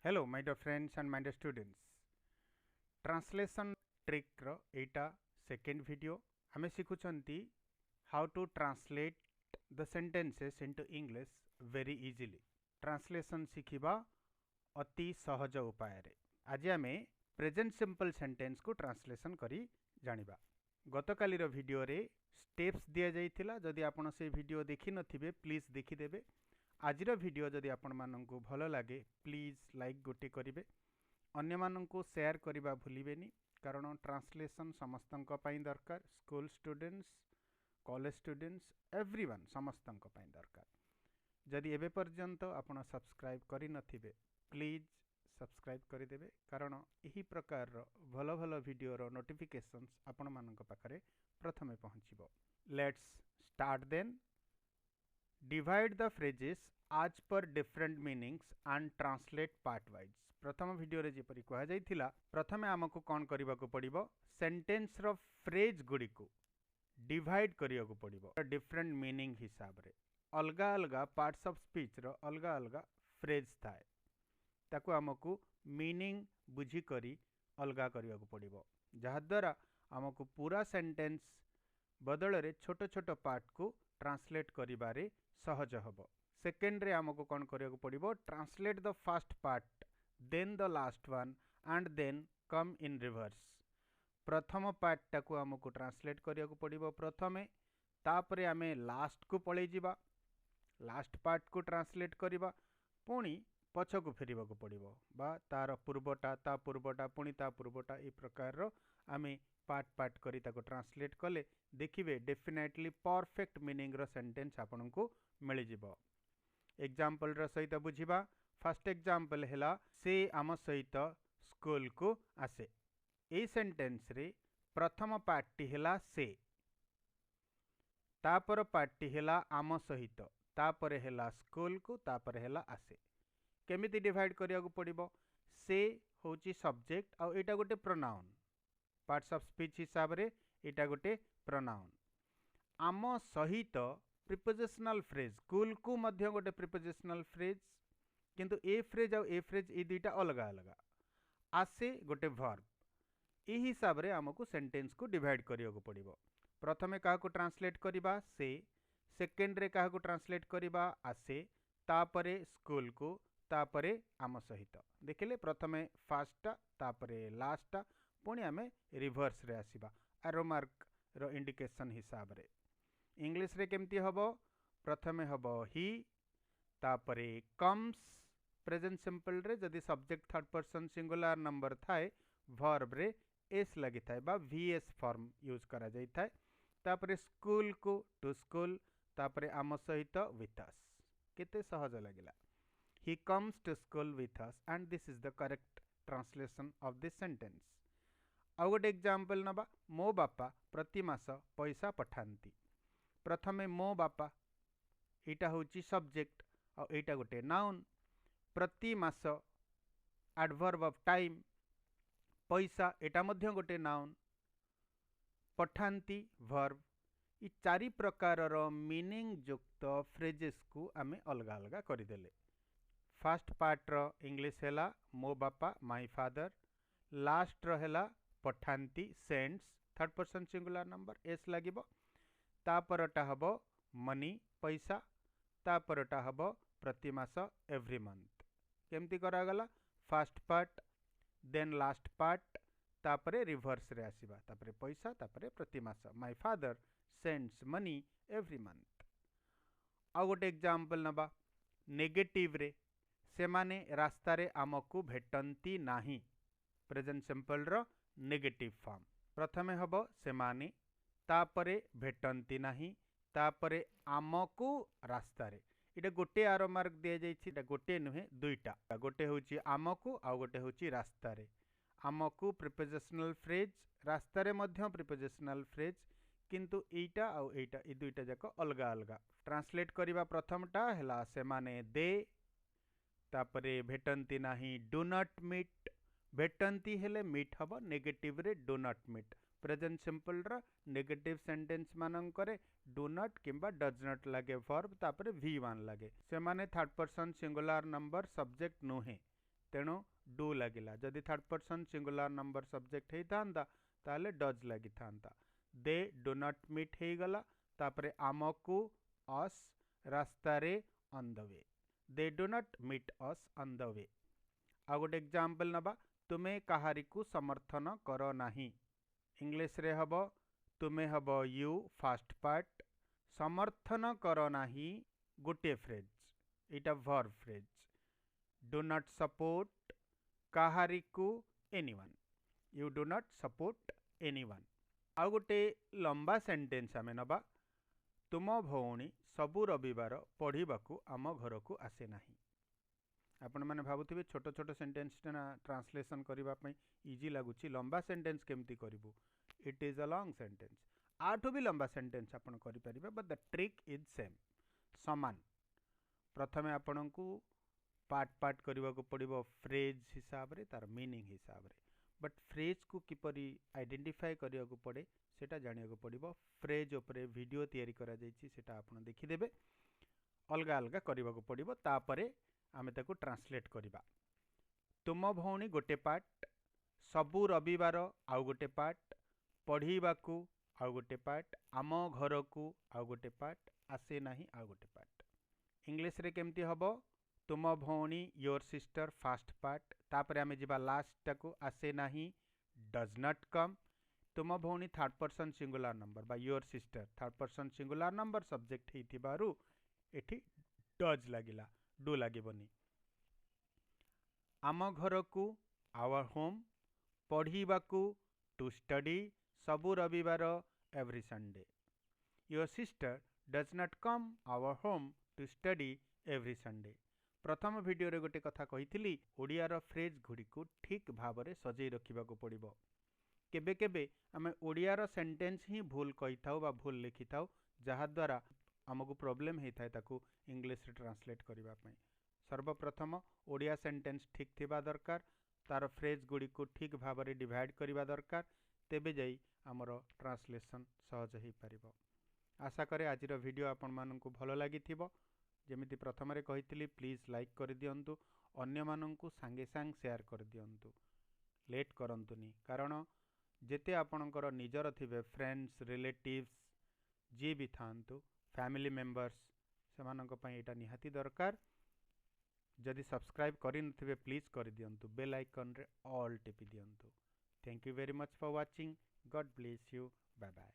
Hello my dear friends and my dear students. Translation trick ro Etah second video हमें शिखुचंती how to translate the sentences into English very easily. Translation शिखिबा अति सहज उपाय रे आज आमे present simple sentence को translation करी जानिबा। गतकाली रो video रे स्टेप्स दिया जाइथिला जदि आपण से वीडियो देखि नथिबे प्लीज देखि देबे। आजिर वीडियो जदि आपण माननकु भलो लागे प्लीज लाइक गोटे करिवे, अन्य माननकु शेयर करिबा भूलिबेनी कारण ट्रांसलेशन समस्तंक पई दरकार। School students, college students, everyone समस्तंक पई दरकार। जदि एबे पर्यंत आपण सब्सक्राइब करि नथिबे प्लीज सब्सक्राइब करि देबे कारण एही प्रकार रो भलो भलो वीडियो रो नोटिफिकेशंस आपण माननक पाखरे प्रथमे पहुंचीबो। Let's start then. Divide the phrases as per different meanings and translate part wise। प्रथम वीडियो रे जेपरि कहा जाइथिला प्रथमे हमकु कोन करिबा को पड़िबो सेंटेंस रो फ्रेज गुडी को डिवाइड करिया को पड़िबो डिफरेंट मीनिंग हिसाब रे। अलगा अलगा पार्ट्स ऑफ स्पीच रो अलगा अलगा फ्रेज थाए ताको हमकु मीनिंग बुझी करी अलगा करिया को पड़िबो जहा द्वारा हमकु पूरा सेंटेंस बदल रे छोटो छोटो पार्ट को ट्रांसलेट करिबारे सहज हबो। सेकेंड रे हमको कोन करिया को पड़िबो translate the first part then the last one and then come in reverse. प्रथम पार्ट टाको हमको ट्रांसलेट करिया को पड़िबो प्रथमे, तापरे आमे लास्ट को पळै जिबा, लास्ट पार्ट को ट्रांसलेट करिबा, पुणी पछ को फेरिबा को पड़िबो बा तार पूर्वटा ता पूर्वटा पुणी ता पूर्वटा ए प्रकार रो आमे पार्ट पार्ट करी ताको ट्रांसलेट कले देखिबे डेफिनेटली परफेक्ट मीनिंग रो सेंटेंस आपनको मिल जिवो। एग्जांपल रो सहित बुझिबा। फर्स्ट एग्जांपल हैला से आम सहित स्कूल को आसे। ए सेंटेंस रे प्रथम पार्टी हैला से, तापर पार्टी हैला आम सहित, तापर हैला स्कूल को, तापर हैला आसे। केमिति डिवाइड करिया को पड़िबो से होची सब्जेक्ट आ एटा गोटे प्रोनाउन पार्ट्स ऑफ स्पीच हिसाब रे एटा गोटे प्रोनाउन। आम सहित प्रिपोजिशनल फ्रेज, स्कूल को मध्य गोटे प्रिपोजिशनल फ्रेज किंतु ए फ्रेज आ ए फ्रेज ए दुईटा अलग अलग। आसे गोटे वर्ब। ए हिसाब रे हमको सेंटेंस को डिवाइड करिया को पड़िबो। प्रथमे काहा को ट्रांसलेट करिबा से, सेकेंड रे काहा को ट्रांसलेट करिबा आसे, तापरे स्कूल को, तापरे आम सहित। देखिले प्रथमे फर्स्ट तापरे लास्ट पुणी आमे रिवर्स रे आसीबा एरो मार्क रो इंडिकेशन हिसाब रे। इंग्लिश रे केमती हबो प्रथमे हबो ही, तापरे कम्स प्रेजेंट सिंपल रे जदि subject third person singular number थाए वर्ब रे एस लगी थाए बा वीएस फॉर्म यूज करा जाई थाए। तापरे स्कूल को टू स्कूल, तापरे आम सहित विथ अस। केते सहज लागिला। He comes to school with us and this is the correct translation of this sentence. आउ गोटे एग्जांपल नबा। मो बापा प्रति मास पैसा पठांती। प्रथमे मो बापा एटा होची सब्जेक्ट और एटा गोटे नाउन। प्रति मास एडवर्ब ऑफ टाइम, पैसा एटा मध्य गोटे नाउन, पठांती वर्ब। इ चारि प्रकार रो मीनिंग युक्त फ्रेजेस को आमे अलग अलग करि देले। फर्स्ट पार्ट रो इंग्लिश हैला मो बापा माय फादर, लास्ट रो हैला पठांती sends third person singular number S लागिबो, तापरटा हबो मनी पैसा, तापरटा हबो प्रति मास एवरी मंथ। केमती करा गला first part then last part तापरे रिवर्स रे आसीबा, तापरे पैसा, तापरे प्रति मास। My father sends money every month. आ गोटे एग्जांपल नबा। नेगेटिव रे से माने रास्ता रे आमको भेटंती नाही। प्रेजेंट सिंपल रो नेगेटिव फॉर्म। प्रथमे हबो से माने, तापरे भेटंती नाही, तापरे आमको रास्ता रे। इटा गोटे आरो मार्क दिया जाइछि, इटा गोटे नुहे दुईटा। गोटे होची आमको आ गोटे होची रास्ता रे। आमको प्रिपोजिशनल फ्रेज, रास्ता रे मध्य प्रिपोजिशनल फ्रेज किंतु एटा आ एटा ए दुईटा जाको अलग अलग। ट्रांसलेट करिबा प्रथमटा हैला से माने दे, तापरे भेटंती नाही डू नॉट मीट। भेटंती हेले मीट हबो, नेगेटिव रे do not meet. Present simple रा नेगेटिव सेंटेंस मानन करे डू नॉट किंबा डज नॉट लगे वर्ब, तापरे v1 लगे। से माने third person singular number subject नुहे तेणु डू लगिला। जदि third person singular number subject होता ताले डज लगी था। दे डू नॉट मीट हो गला तापरे आमको अस रास्ता रे on the way. They do not meet us on the way. आ गोटे एग्जांपल नबा तुमे कहारी को समर्थन करो नाही। इंग्लिश रे हबो तुमे हबो यू फास्ट पार्ट, समर्थन करो नाही गोटे फ्रेज, इटा verb phrase. Do not support कहारी को anyone, you do not support anyone. आ गोटे लंबा सेंटेंस आमे नबा तुम भौणी सबु रविवार पढ़िबाकू आम घर को आसे नाही। आपण मैंने भावुथिबे छोट छोट सेंटेंस ट्रांसलेशन करबा पई इजी लागुची, लंबा सेंटेंस केमती करिवु, it is a long sentence. आठो भी लंबा सेंटेंस आपण करि परिबे, but the trick is same, समान। प्रथमे आपण को पार्ट पार्ट करबा को पड़िबो फ्रेज हिसाब रे, तार मीनिंग हिसाब रे। बट फ्रेज को किपरि आइडेंटिफाई करिया को पड़े सेटा जानिया को पड़िबो। फ्रेज उपरे वीडियो तैयारी करा जायछि, सेटा आपण देखि देबे। अलगा अलगा करबा को पड़िबो, तापरे आमे ताको ट्रांसलेट करिबा। तुम भौणी गोटे पार्ट, सबु रविवार आउ गोटे पार्ट, पढ़ीबाकू आउ गोटे पार्ट, आम घर को आउ गोटे पार्ट, आसे नाही आउ गोटे पार्ट। इंग्लिश रे केमती हबो तुम भौणी योर सिस्टर फास्ट पार्ट, तापरे आमे जिबा लास्ट टाको आसे नाही डज नॉट कम। तुम भौणी थर्ड पर्सन सिंगुलर नंबर बा your sister third person singular number subject हेतिबारु एठी डज लागिला, डू लागिबनी। आम घर को आवर होम, पढ़ीबाकू टू स्टडी, सबु रविवार every Sunday. Your sister does not come our home to study every Sunday. प्रथम वीडियो रे गोटे कथा कहिथिली, ओडियार फ्रेज गुडी को ठीक भाव रे सजै रखिबा को पड़िबो। केबे केबे आमे ओडियार सेंटेंस ही भूल कहि थाउ बा भूल लिखि थाउ, जहा द्वारा हमकु प्रॉब्लम हे थाए ताकू इंग्लिश रे ट्रांसलेट करिबा पई। सर्वप्रथम ओडिया सेंटेंस ठीक थिबा दरकार, तार फ्रेज गुडी को ठीक भाव रे डिवाइड करिबा दरकार, तेबे जाई हमरो ट्रांसलेशन सहज हे परिबो। आशा करे आजिर वीडियो आपण माननकु भलो लागि थिबो। जेमिति प्रथम रे कहिथिली प्लीज लाइक कर दियंतु, अन्य माननकु सांगे सांग शेयर कर दियंतु, लेट करंतुनी। कारण जेते आपणकर निजर थिबे फ्रेंड्स रिलेटिव्स जी भी थांतु फैमिली मेंबर्स, सेमानक पई एटा निहाती दरकार। जदि सब्सक्राइब करि नथिबे प्लीज कर दियंतु, बेल आइकन रे ऑल टिपि दियंतु। Thank you very much for watching, God bless you, bye bye.